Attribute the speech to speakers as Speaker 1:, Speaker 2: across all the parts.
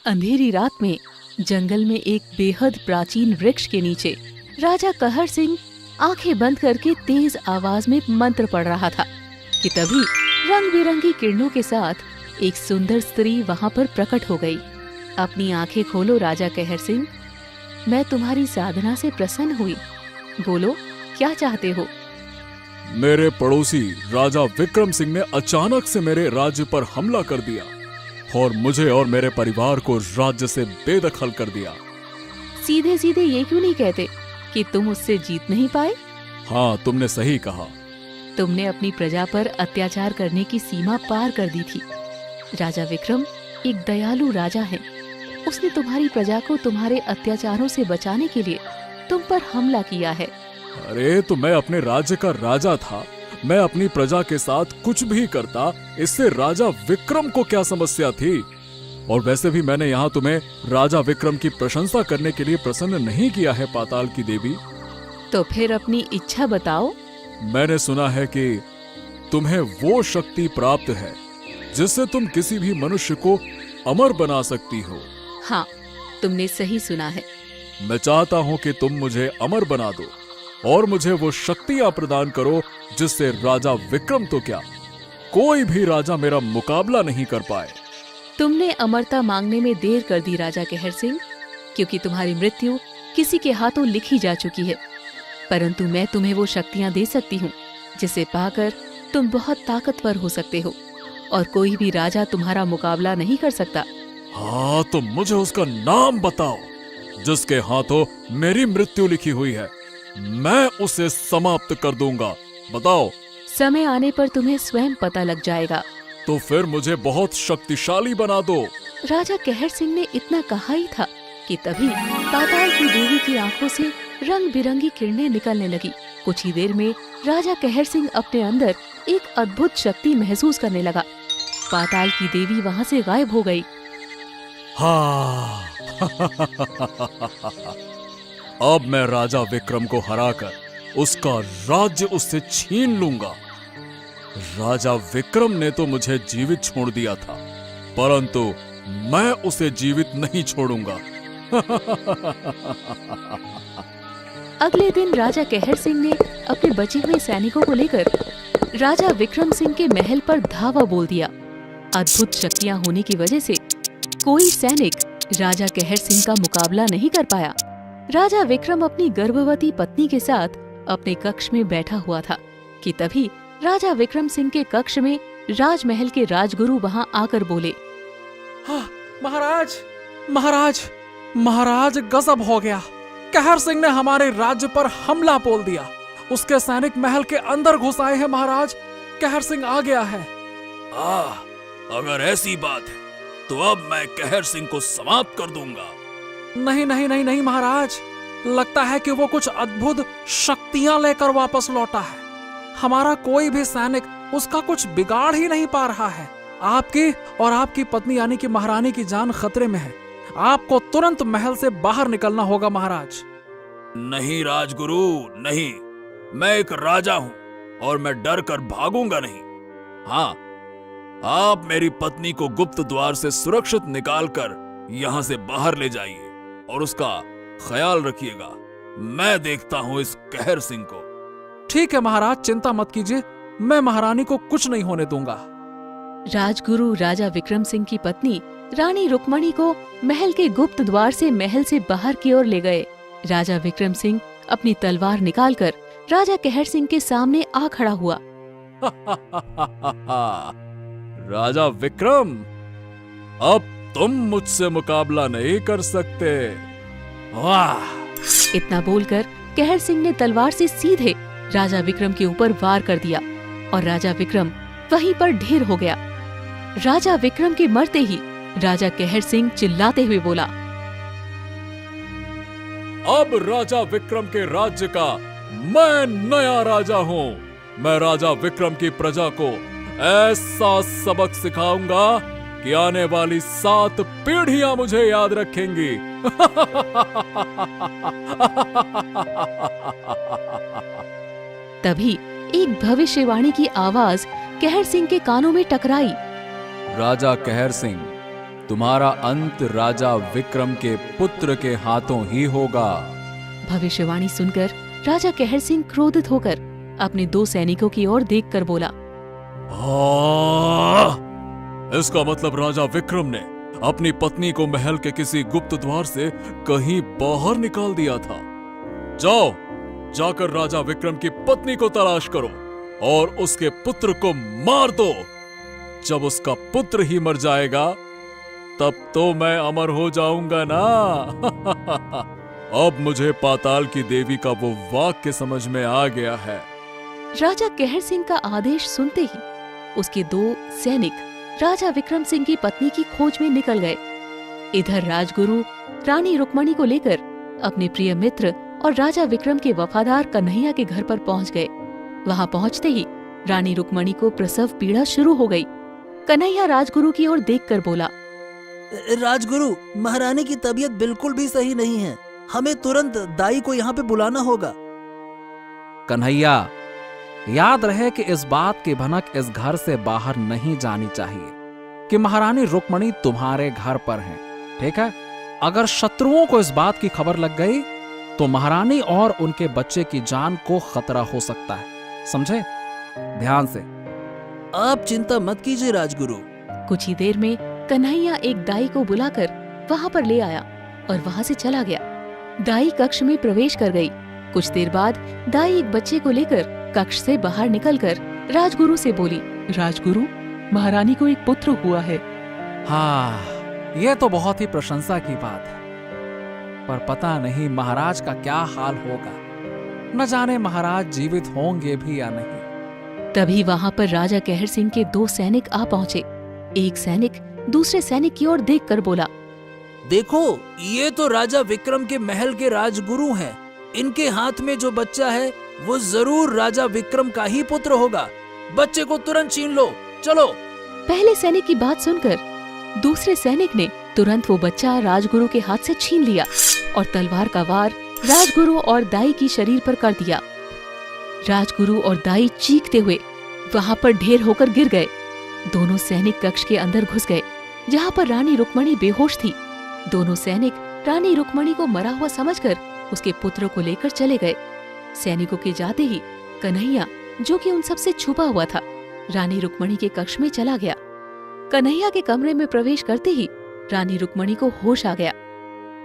Speaker 1: अंधेरी रात में जंगल में एक बेहद प्राचीन वृक्ष के नीचे राजा कहर सिंह आंखें बंद करके तेज आवाज में मंत्र पढ़ रहा था कि तभी रंग बिरंगी किरणों के साथ एक सुंदर स्त्री वहां पर प्रकट हो गई। अपनी आंखें खोलो राजा कहर सिंह, मैं तुम्हारी साधना से प्रसन्न हुई। बोलो, क्या चाहते हो?
Speaker 2: मेरे पड़ोसी राजा विक्रम सिंह ने अचानक से मेरे राज्य पर हमला कर दिया और मुझे और मेरे परिवार को राज्य से बेदखल कर दिया।
Speaker 1: सीधे सीधे ये क्यों नहीं कहते कि तुम उससे जीत नहीं पाए?
Speaker 2: हाँ, तुमने सही कहा।
Speaker 1: तुमने अपनी प्रजा पर अत्याचार करने की सीमा पार कर दी थी। राजा विक्रम एक दयालु राजा है। उसने तुम्हारी प्रजा को तुम्हारे अत्याचारों से बचाने के लिए तुम पर हमला किया है।
Speaker 2: अरे तो मैं अपने राज्य का राजा था, मैं अपनी प्रजा के साथ कुछ भी करता, इससे राजा विक्रम को क्या समस्या थी? और वैसे भी मैंने यहाँ तुम्हें राजा विक्रम की प्रशंसा करने के लिए प्रसन्न नहीं किया है पाताल की देवी।
Speaker 1: तो फिर अपनी इच्छा बताओ।
Speaker 2: मैंने सुना है कि तुम्हें वो शक्ति प्राप्त है जिससे तुम किसी भी मनुष्य को अमर बना सकती हो।
Speaker 1: हाँ, तुमने सही सुना है।
Speaker 2: मैं चाहता हूँ कि तुम मुझे अमर बना दो और मुझे वो शक्तियां प्रदान करो जिससे राजा विक्रम तो क्या, कोई भी राजा मेरा मुकाबला नहीं कर पाए।
Speaker 1: तुमने अमरता मांगने में देर कर दी राजा कहर सिंह, क्योंकि तुम्हारी मृत्यु किसी के हाथों लिखी जा चुकी है। परंतु मैं तुम्हें वो शक्तियां दे सकती हूँ जिसे पाकर तुम बहुत ताकतवर हो सकते हो और कोई भी राजा तुम्हारा मुकाबला नहीं कर सकता।
Speaker 2: हाँ, तो मुझे उसका नाम बताओ जिसके हाथों मेरी मृत्यु लिखी हुई है। मैं उसे समाप्त कर दूंगा। बताओ।
Speaker 1: समय आने पर तुम्हें स्वयं पता लग जाएगा।
Speaker 2: तो फिर मुझे बहुत शक्तिशाली बना दो।
Speaker 1: राजा कहर सिंह ने इतना कहा ही था कि तभी पाताल की देवी की आंखों से रंग बिरंगी किरणें निकलने लगी। कुछ ही देर में राजा कहर सिंह अपने अंदर एक अद्भुत शक्ति महसूस करने लगा। पाताल की देवी वहाँ से गायब हो गई।
Speaker 2: हाँ। अब मैं राजा विक्रम को हराकर उसका राज्य उससे छीन लूंगा। राजा विक्रम ने तो मुझे जीवित छोड़ दिया था, परंतु मैं उसे जीवित नहीं छोड़ूंगा।
Speaker 1: अगले दिन राजा कहर सिंह ने अपने बचे हुए सैनिकों को लेकर राजा विक्रम सिंह के महल पर धावा बोल दिया। अद्भुत शक्तियां होने की वजह से कोई सैनिक राजा कहर सिंह का मुकाबला नहीं कर पाया। राजा विक्रम अपनी गर्भवती पत्नी के साथ अपने कक्ष में बैठा हुआ था कि तभी राजा विक्रम सिंह के कक्ष में राजमहल के राजगुरु वहां आकर बोले,
Speaker 3: हाँ, महाराज महाराज महाराज, गजब हो गया। कहर सिंह ने हमारे राज्य पर हमला बोल दिया। उसके सैनिक महल के अंदर घुस आए हैं महाराज। कहर सिंह आ गया है।
Speaker 2: अगर ऐसी बात है तो अब मैं कहर सिंह को समाप्त कर दूंगा।
Speaker 3: नहीं नहीं नहीं नहीं महाराज, लगता है कि वो कुछ अद्भुत शक्तियां लेकर वापस लौटा है। हमारा कोई भी सैनिक उसका कुछ बिगाड़ ही नहीं पा रहा है। आपकी और आपकी पत्नी यानी कि महारानी की जान खतरे में है। आपको तुरंत महल से बाहर निकलना होगा महाराज।
Speaker 2: नहीं राजगुरु, नहीं, मैं एक राजा हूं और मैं डर कर भागूंगा नहीं। हाँ, आप मेरी पत्नी को गुप्त द्वार से सुरक्षित निकालकर यहाँ से बाहर ले जाइए और उसका ख्याल रखिएगा। मैं देखता हूँ इस कहर सिंह को।
Speaker 3: ठीक है महाराज, चिंता मत कीजिए, मैं महारानी को कुछ नहीं होने दूंगा।
Speaker 1: राजगुरु राजा विक्रम सिंह की पत्नी रानी रुक्मणी को महल के गुप्त द्वार से महल से बाहर की ओर ले गए। राजा विक्रम सिंह अपनी तलवार निकालकर राजा कहर सिंह के सामने आ खड़ा हुआ।
Speaker 2: राजा विक्रम, अब तुम मुझसे मुकाबला नहीं कर सकते। वाह!
Speaker 1: इतना बोलकर कहर सिंह ने तलवार से सीधे राजा विक्रम के ऊपर वार कर दिया और राजा विक्रम वहीं पर ढेर हो गया। राजा विक्रम के मरते ही राजा कहर सिंह चिल्लाते हुए बोला,
Speaker 2: अब राजा विक्रम के राज्य का मैं नया राजा हूँ। मैं राजा विक्रम की प्रजा को ऐसा सबक सिखाऊंगा कि आने वाली 7 पीढ़ियां मुझे याद रखेंगी।
Speaker 1: तभी एक भविष्यवाणी की आवाज कहर सिंह के कानों में टकराई।
Speaker 2: राजा कहर सिंह, तुम्हारा अंत राजा विक्रम के पुत्र के हाथों ही होगा।
Speaker 1: भविष्यवाणी सुनकर राजा कहर सिंह क्रोधित होकर अपने 2 सैनिकों की ओर देखकर बोला,
Speaker 2: इसका मतलब राजा विक्रम ने अपनी पत्नी को महल के किसी गुप्त द्वार से कहीं बाहर निकाल दिया था। जाओ, जाकर राजा विक्रम की पत्नी को तलाश करो और उसके पुत्र को मार दो। जब उसका पुत्र ही मर जाएगा तब तो मैं अमर हो जाऊंगा ना। अब मुझे पाताल की देवी का वो वाक्य समझ में आ गया है।
Speaker 1: राजा कहर सिंह का आदेश सुनते ही उसके 2 सैनिक राजा विक्रम सिंह की पत्नी की खोज में निकल गए। इधर राजगुरु रानी रुक्मणी को लेकर अपने प्रिय मित्र और राजा विक्रम के वफादार कन्हैया के घर पर पहुंच गए। वहां पहुंचते ही रानी रुक्मणी को प्रसव पीड़ा शुरू हो गई। कन्हैया राजगुरु की ओर देखकर बोला,
Speaker 4: राजगुरु, महारानी की तबीयत बिल्कुल भी सही नहीं है। हमें तुरंत दाई को यहाँ पे बुलाना होगा।
Speaker 3: कन्हैया, याद रहे कि इस बात की भनक इस घर से बाहर नहीं जानी चाहिए कि महारानी रुक्मणी तुम्हारे घर पर हैं, ठीक है? अगर शत्रुओं को इस बात की खबर लग गई तो महारानी और उनके बच्चे की जान को खतरा हो सकता है, समझे? ध्यान से।
Speaker 4: आप चिंता मत कीजिए राजगुरु।
Speaker 1: कुछ ही देर में कन्हैया एक दाई को बुलाकर वहां पर ले आया और वहां से चला गया। दाई कक्ष में प्रवेश कर गई। कुछ देर बाद दाई एक बच्चे को लेकर कक्ष से बाहर निकलकर राजगुरु से बोली,
Speaker 5: राजगुरु, महारानी को एक पुत्र हुआ है।
Speaker 3: हाँ, ये तो बहुत ही प्रशंसा की बात है, पर पता नहीं महाराज का क्या हाल होगा। न जाने महाराज जीवित होंगे भी या नहीं।
Speaker 1: तभी वहां पर राजा कहर सिंह के 2 सैनिक आ पहुंचे। एक सैनिक दूसरे सैनिक की ओर देखकर बोला,
Speaker 4: देखो, ये तो राजा विक्रम के महल के राजगुरु हैं। इनके हाथ में जो बच्चा है वो जरूर राजा विक्रम का ही पुत्र होगा। बच्चे को तुरंत छीन लो, चलो।
Speaker 1: पहले सैनिक की बात सुनकर दूसरे सैनिक ने तुरंत वो बच्चा राजगुरु के हाथ से छीन लिया और तलवार का वार राजगुरु और दाई की शरीर पर कर दिया। राजगुरु और दाई चीखते हुए वहां पर ढेर होकर गिर गए। दोनों सैनिक कक्ष के अंदर घुस गए, जहां पर रानी रुक्मणी बेहोश थी। दोनों सैनिक रानी रुक्मणी को मरा हुआ समझकर उसके पुत्र को लेकर चले गए। सैनिकों के जाते ही कन्हैया, जो कि उन सबसे छुपा हुआ था, रानी रुक्मणी के कक्ष में चला गया। कन्हैया के कमरे में प्रवेश करते ही रानी रुक्मणी को होश आ गया।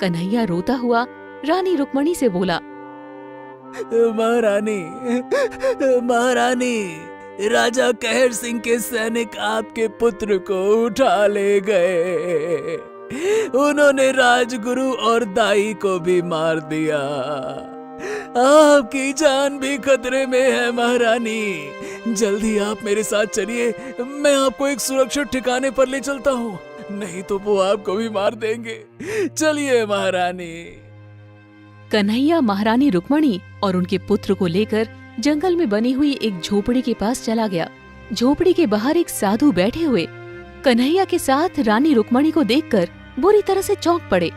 Speaker 1: कन्हैया रोता हुआ रानी रुक्मणी से बोला,
Speaker 4: महारानी, महारानी, राजा कहर सिंह के सैनिक आपके पुत्र को उठा ले गए। उन्होंने राजगुरु और दाई को भी मार दिया। आपकी जान भी खतरे में है महारानी। जल्दी आप मेरे साथ चलिए, मैं आपको एक सुरक्षित ठिकाने पर ले चलता हूँ, नहीं तो वो आपको भी मार देंगे। चलिए महारानी।
Speaker 1: कन्हैया महारानी रुक्मणी और उनके पुत्र को लेकर जंगल में बनी हुई एक झोपड़ी के पास चला गया। झोपड़ी के बाहर एक साधु बैठे हुए कन्हैया के साथ रानी रुक्मणी को देखकर बुरी तरह से चौंक पड़े।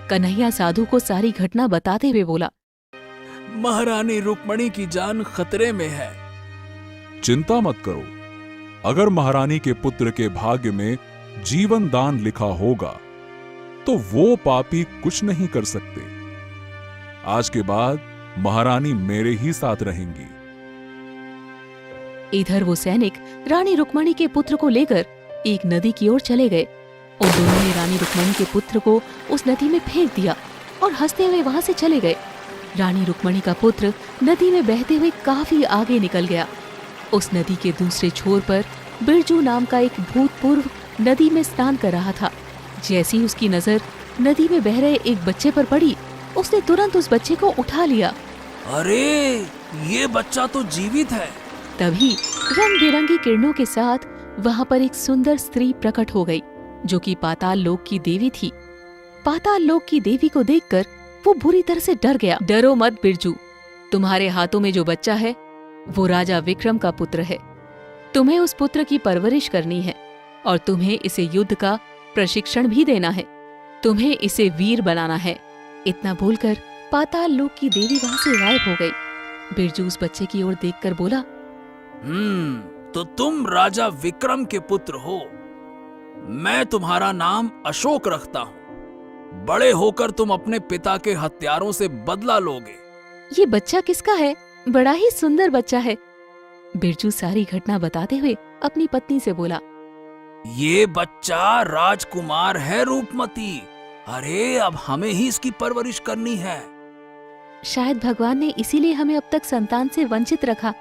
Speaker 1: कन्हैया साधु को सारी घटना बताते हुए बोला,
Speaker 4: महारानी रुक्मणी की जान खतरे में है।
Speaker 6: चिंता मत करो, अगर महारानी के पुत्र के भाग्य में जीवन दान लिखा होगा तो वो पापी कुछ नहीं कर सकते। आज के बाद महारानी मेरे ही साथ रहेंगी।
Speaker 1: इधर वो सैनिक रानी रुक्मणी के पुत्र को लेकर एक नदी की ओर चले गए और दोनों ने रानी रुक्मणी के पुत्र को उस नदी में फेंक दिया और हंसते हुए वहां से चले गए। रानी रुक्मणी का पुत्र नदी में बहते हुए काफी आगे निकल गया। उस नदी के दूसरे छोर पर बिरजू नाम का एक भूतपूर्व नदी में स्नान कर रहा था। जैसी उसकी नजर नदी में बह रहे एक बच्चे पर पड़ी, उसने तुरंत उस बच्चे को उठा लिया।
Speaker 4: अरे, ये बच्चा तो जीवित है।
Speaker 1: तभी रंग बिरंगी किरणों के साथ वहां पर एक सुंदर स्त्री प्रकट हो गई, जो कि पाताल लोक की देवी थी। पाताल लोक की देवी को देखकर वो बुरी तरह से डर गया। डरो मत बिरजू, तुम्हारे हाथों में जो बच्चा है वो राजा विक्रम का पुत्र है। तुम्हें उस पुत्र की परवरिश करनी है और तुम्हें इसे युद्ध का प्रशिक्षण भी देना है। तुम्हें इसे वीर बनाना है। इतना बोलकर पाताल लोक की देवी वहां से गायब हो गई। बिरजू उस बच्चे की ओर देखकर बोला,
Speaker 4: तो तुम राजा विक्रम के पुत्र हो।
Speaker 2: मैं तुम्हारा नाम अशोक रखता हूं। बड़े होकर तुम अपने पिता के हत्यारों से बदला लोगे।
Speaker 1: ये बच्चा किसका है? बड़ा ही सुंदर बच्चा है। बिरजू सारी घटना बताते हुए अपनी पत्नी से बोला,
Speaker 2: ये बच्चा राजकुमार है रूपमती। अरे अब हमें ही इसकी परवरिश करनी है।
Speaker 1: शायद भगवान ने इसीलिए हमें अब तक संतान से वंचित रखा